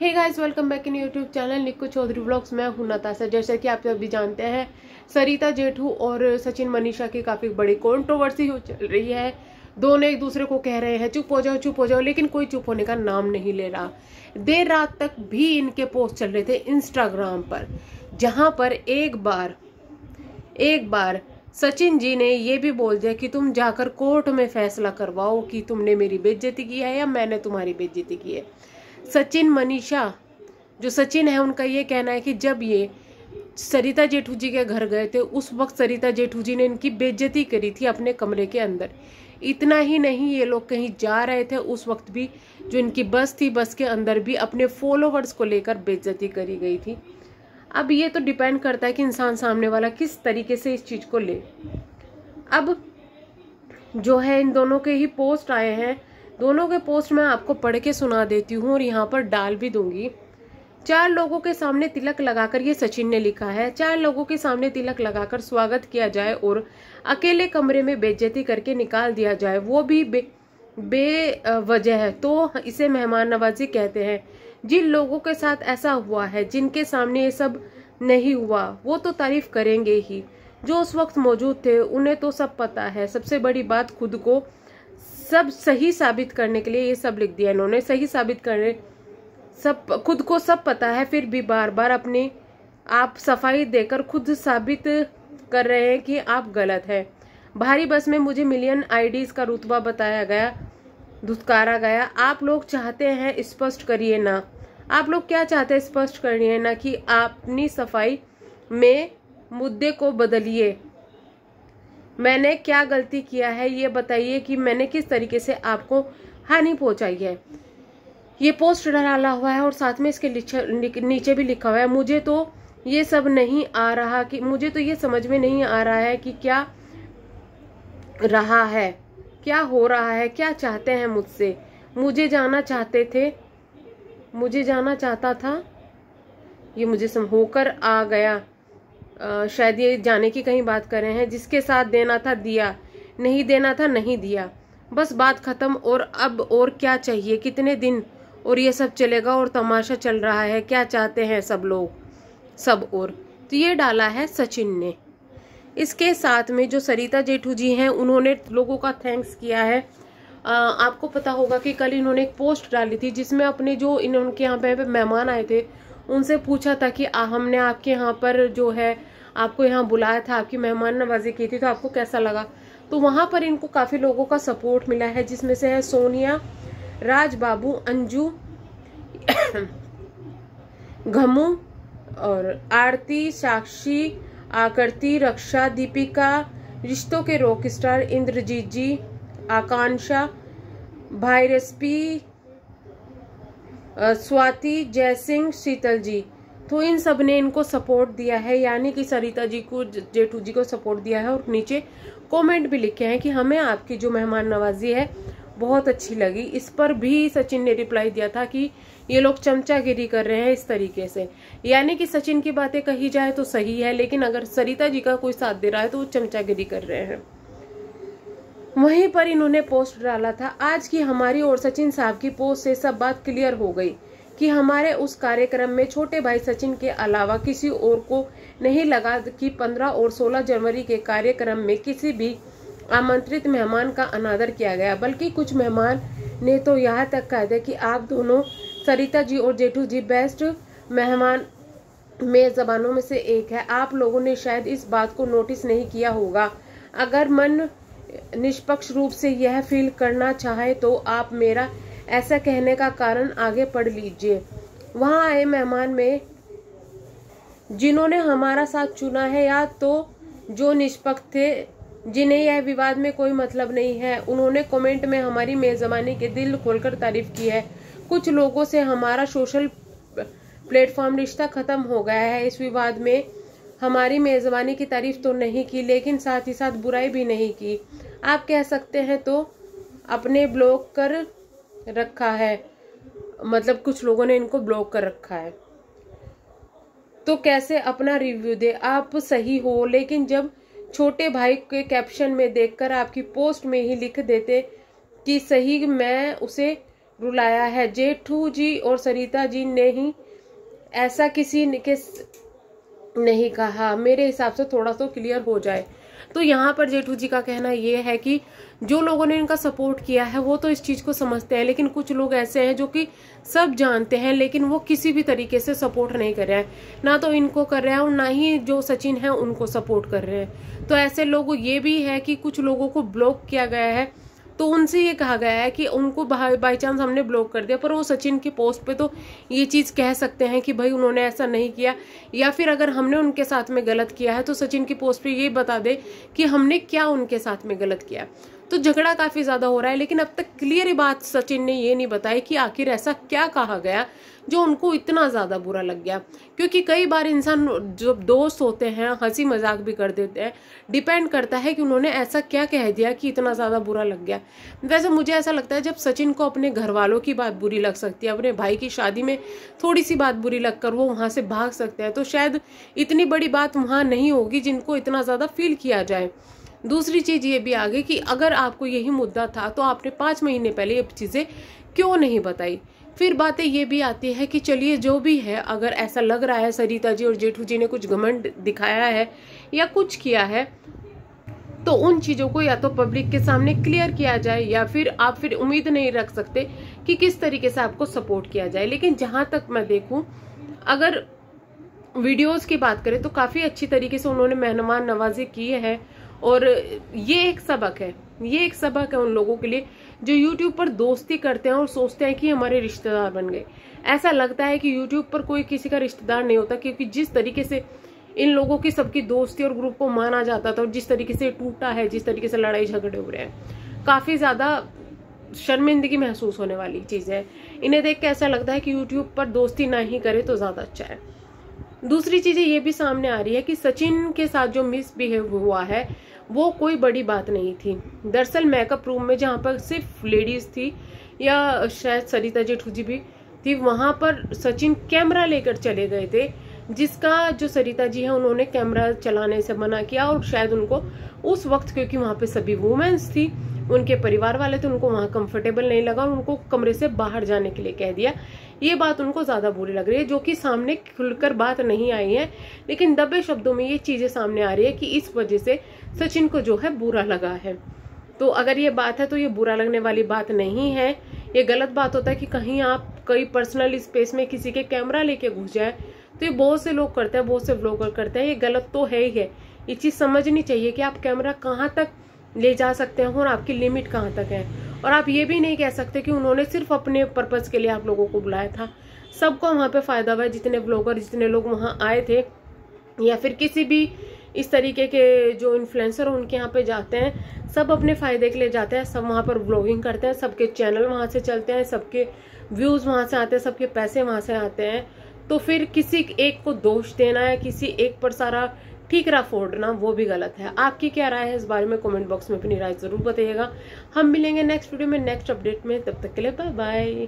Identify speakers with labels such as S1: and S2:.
S1: Hey guys, welcome back in YouTube channel Nikku Chaudhary vlogs. मैं हूं नताशा। जैसा कि आप सभी जानते हैं, सरिता जेठू और सचिन मनीषा की काफी बड़ी कंट्रोवर्सी चल रही है। दोनों एक दूसरे को कह रहे हैं चुप हो जाओ चुप हो जाओ, लेकिन कोई चुप होने का नाम नहीं ले रहा। देर रात तक भी इनके पोस्ट चल रहे थे इंस्टाग्राम पर, जहां पर एक बार सचिन जी ने ये भी बोल दिया कि तुम जाकर कोर्ट में फैसला करवाओ कि तुमने मेरी बेइज्जती की है या मैंने तुम्हारी बेइज्जती की है। सचिन मनीषा, जो सचिन है, उनका ये कहना है कि जब ये सरिता जेठू जी के घर गए थे उस वक्त सरिता जेठू जी ने इनकी बेइज्जती करी थी अपने कमरे के अंदर। इतना ही नहीं, ये लोग कहीं जा रहे थे उस वक्त भी जो इनकी बस थी, बस के अंदर भी अपने फॉलोवर्स को लेकर बेइज्जती करी गई थी। अब ये तो डिपेंड करता है कि इंसान सामने वाला किस तरीके से इस चीज को ले। अब जो है इन दोनों के ही पोस्ट आए हैं, दोनों के पोस्ट मैं आपको पढ़ के सुना देती हूँ और यहाँ पर डाल भी दूंगी। 4 लोगों के सामने तिलक लगाकर, ये सचिन ने लिखा है, 4 लोगों के सामने तिलक लगाकर स्वागत किया जाए और अकेले कमरे में बेइज्जती करके निकाल दिया जाए, वो भी बेवजह है, तो इसे मेहमान नवाजी कहते हैं। जिन लोगों के साथ ऐसा हुआ है, जिनके सामने ये सब नहीं हुआ, वो तो तारीफ करेंगे ही। जो उस वक्त मौजूद थे उन्हें तो सब पता है। सबसे बड़ी बात, खुद को सब सही साबित करने के लिए ये सब लिख दिया इन्होंने। सही साबित करने, सब खुद को सब पता है, फिर भी बार बार अपने आप सफाई देकर खुद साबित कर रहे हैं कि आप गलत हैं। भारी बस में मुझे मिलियन आईडीज का रुतबा बताया गया, धुतकारा गया। आप लोग चाहते हैं स्पष्ट करिए ना, आप लोग क्या चाहते हैं स्पष्ट करिए ना कि अपनी सफाई में मुद्दे को बदलिए। मैंने क्या गलती किया है ये बताइए कि मैंने किस तरीके से आपको हानि पहुंचाई है। ये पोस्ट डाला हुआ है और साथ में इसके नीचे भी लिखा हुआ है, मुझे तो ये सब नहीं आ रहा कि मुझे तो ये समझ में नहीं आ रहा है कि क्या रहा है, क्या हो रहा है, क्या चाहते हैं मुझसे। मुझे जाना चाहता था, ये मुझे होकर आ गया। शायद ये जाने की कहीं बात कर रहे हैं। जिसके साथ देना था दिया, नहीं देना था नहीं दिया, बस बात खत्म। और अब और क्या चाहिए, कितने दिन और ये सब चलेगा और तमाशा चल रहा है, क्या चाहते हैं सब लोग सब। और तो ये डाला है सचिन ने। इसके साथ में जो सरिता जेठू जी हैं, उन्होंने लोगों का थैंक्स किया है। आपको पता होगा कि कल इन्होंने एक पोस्ट डाली थी जिसमें अपने जो इनके यहाँ पे मेहमान आए थे उनसे पूछा था कि हमने आपके यहाँ पर जो है आपको यहाँ बुलाया था, आपकी मेहमान नवाजी की थी, तो आपको कैसा लगा। तो वहां पर इनको काफी लोगों का सपोर्ट मिला है, जिसमें से है सोनिया, राज बाबू, अंजू, घमू और आरती, साक्षी, आकृति, रक्षा, दीपिका, रिश्तों के रॉक स्टार इंद्रजीत जी, आकांक्षा, भाई रेसिपी, स्वाति, जयसिंह, शीतल जी। तो इन सब ने इनको सपोर्ट दिया है, यानी कि सरिता जी को, जेठू जी को सपोर्ट दिया है। और नीचे कमेंट भी लिखे हैं कि हमें आपकी जो मेहमान नवाजी है बहुत अच्छी लगी। इस पर भी सचिन ने रिप्लाई दिया था कि ये लोग चमचागिरी कर रहे हैं इस तरीके से, यानी कि सचिन की बातें कही जाए तो सही है, लेकिन अगर सरिता जी का कोई साथ दे रहा है तो वो चमचागिरी कर रहे हैं। वहीं पर इन्होंने पोस्ट डाला था, आज की हमारी और सचिन साहब की पोस्ट से सब बात क्लियर हो गई कि हमारे उस कार्यक्रम में छोटे भाई सचिन के अलावा किसी और को नहीं लगा कि 15 और 16 जनवरी के कार्यक्रम में किसी भी आमंत्रित मेहमान का अनादर किया गया, बल्कि कुछ मेहमान ने तो यहाँ तक कह दिया कि आप दोनों, सरिता जी और जेठू जी, बेस्ट मेहमान मेजबानों में से एक है। आप लोगों ने शायद इस बात को नोटिस नहीं किया होगा। अगर मन निष्पक्ष रूप से यह फील करना चाहे तो आप मेरा ऐसा कहने का कारण आगे पढ़ लीजिए। वहां आए मेहमान में जिन्होंने हमारा साथ चुना है, या तो जो निष्पक्ष थे, जिन्हें यह विवाद में कोई मतलब नहीं है, उन्होंने कमेंट में हमारी मेजबानी के दिल खोलकर तारीफ की है। कुछ लोगों से हमारा सोशल प्लेटफॉर्म रिश्ता खत्म हो गया है। इस विवाद में हमारी मेजबानी की तारीफ तो नहीं की, लेकिन साथ ही साथ बुराई भी नहीं की। आप कह सकते हैं तो अपने ब्लॉक कर रखा है, मतलब कुछ लोगों ने इनको ब्लॉक कर रखा है, तो कैसे अपना रिव्यू दे। आप सही हो, लेकिन जब छोटे भाई के कैप्शन में देखकर आपकी पोस्ट में ही लिख देते कि सही, मैं उसे रुलाया है। जेठू जी और सरिता जी ने ही ऐसा किसी ने नहीं कहा, मेरे हिसाब से थोड़ा तो क्लियर हो जाए। तो यहाँ पर जेठू जी का कहना ये है कि जो लोगों ने इनका सपोर्ट किया है वो तो इस चीज को समझते हैं, लेकिन कुछ लोग ऐसे हैं जो कि सब जानते हैं लेकिन वो किसी भी तरीके से सपोर्ट नहीं कर रहे हैं, ना तो इनको कर रहे हैं और ना ही जो सचिन है उनको सपोर्ट कर रहे हैं। तो ऐसे लोग ये भी है कि कुछ लोगों को ब्लॉक किया गया है, तो उनसे ये कहा गया है कि उनको बाई चांस हमने ब्लॉक कर दिया पर वो सचिन की पोस्ट पे तो ये चीज कह सकते हैं कि भाई उन्होंने ऐसा नहीं किया, या फिर अगर हमने उनके साथ में गलत किया है तो सचिन की पोस्ट पे ये बता दे कि हमने क्या उनके साथ में गलत किया। तो झगड़ा काफी ज्यादा हो रहा है, लेकिन अब तक क्लियर बात सचिन ने ये नहीं बताई कि आखिर ऐसा क्या कहा गया जो उनको इतना ज्यादा बुरा लग गया। क्योंकि कई बार इंसान जब दोस्त होते हैं हंसी मजाक भी कर देते हैं, डिपेंड करता है कि उन्होंने ऐसा क्या कह दिया कि इतना ज्यादा बुरा लग गया। वैसे मुझे ऐसा लगता है जब सचिन को अपने घर वालों की बात बुरी लग सकती है, अपने भाई की शादी में थोड़ी सी बात बुरी लगकर वो वहां से भाग सकते हैं, तो शायद इतनी बड़ी बात वहां नहीं होगी जिनको इतना ज्यादा फील किया जाए। दूसरी चीज ये भी आ गई कि अगर आपको यही मुद्दा था तो आपने 5 महीने पहले ये चीजें क्यों नहीं बताई। फिर बातें ये भी आती है कि चलिए जो भी है, अगर ऐसा लग रहा है सरिता जी और जेठू जी ने कुछ घमंड दिखाया है या कुछ किया है तो उन चीजों को या तो पब्लिक के सामने क्लियर किया जाए, या फिर आप फिर उम्मीद नहीं रख सकते कि किस तरीके से आपको सपोर्ट किया जाए। लेकिन जहां तक मैं देखूं, अगर वीडियोस की बात करें तो काफी अच्छी तरीके से उन्होंने मेहमान नवाजी की है, और ये एक सबक है, ये एक सबक है उन लोगों के लिए जो YouTube पर दोस्ती करते हैं और सोचते हैं कि हमारे रिश्तेदार बन गए। ऐसा लगता है कि YouTube पर कोई किसी का रिश्तेदार नहीं होता, क्योंकि जिस तरीके से इन लोगों की सबकी दोस्ती और ग्रुप को माना जाता था और जिस तरीके से टूटा है, जिस तरीके से लड़ाई झगड़े हो रहे हैं, काफी ज्यादा शर्मिंदगी महसूस होने वाली चीज है। इन्हें देख के ऐसा लगता है कि YouTube पर दोस्ती ना ही करे तो ज्यादा अच्छा है। दूसरी चीजें ये भी सामने आ रही है कि सचिन के साथ जो मिसबिहेव हुआ है वो कोई बड़ी बात नहीं थी। दरअसल मेकअप रूम में जहाँ पर सिर्फ लेडीज थी, या शायद सरिता जेठू जी भी थी, वहां पर सचिन कैमरा लेकर चले गए थे, जिसका जो सरिता जी है उन्होंने कैमरा चलाने से मना किया। और शायद उनको उस वक्त, क्योंकि वहां पे सभी वुमेन्स थी, उनके परिवार वाले थे, उनको वहां कंफर्टेबल नहीं लगा और उनको कमरे से बाहर जाने के लिए कह दिया। ये बात उनको ज्यादा बुरी लग रही है, जो कि सामने खुलकर बात नहीं आई है, लेकिन दबे शब्दों में ये चीजें सामने आ रही है कि इस वजह से सचिन को जो है बुरा लगा है। तो अगर ये बात है तो ये बुरा लगने वाली बात नहीं है। ये गलत बात होता है कि कहीं आप कई पर्सनल स्पेस में किसी के कैमरा लेके घुस जाए, तो ये बहुत से लोग करते हैं, बहुत से व्लॉगर करते हैं, ये गलत तो है ही है। ये चीज समझनी चाहिए कि आप कैमरा कहाँ तक ले जा सकते हैं और आपकी लिमिट कहाँ तक है। और आप ये भी नहीं कह सकते कि उन्होंने सिर्फ अपने पर्पज के लिए आप लोगों को बुलाया था। सबको वहां पे फायदा हुआ, जितने व्लॉगर, जितने लोग वहां आए थे, या फिर किसी भी इस तरीके के जो इन्फ्लुएंसर उनके यहाँ पे जाते हैं, सब अपने फायदे के लिए जाते हैं, सब वहां पर ब्लॉगिंग करते हैं, सबके चैनल वहां से चलते हैं, सबके व्यूज वहां से आते हैं, सबके पैसे वहां से आते हैं। तो फिर किसी एक को दोष देना या किसी एक पर सारा ठीकरा फोड़ना, वो भी गलत है। आपकी क्या राय है इस बारे में कमेंट बॉक्स में अपनी राय जरूर बताइएगा। हम मिलेंगे नेक्स्ट वीडियो में, नेक्स्ट अपडेट में, तब तक के लिए बाय बाय।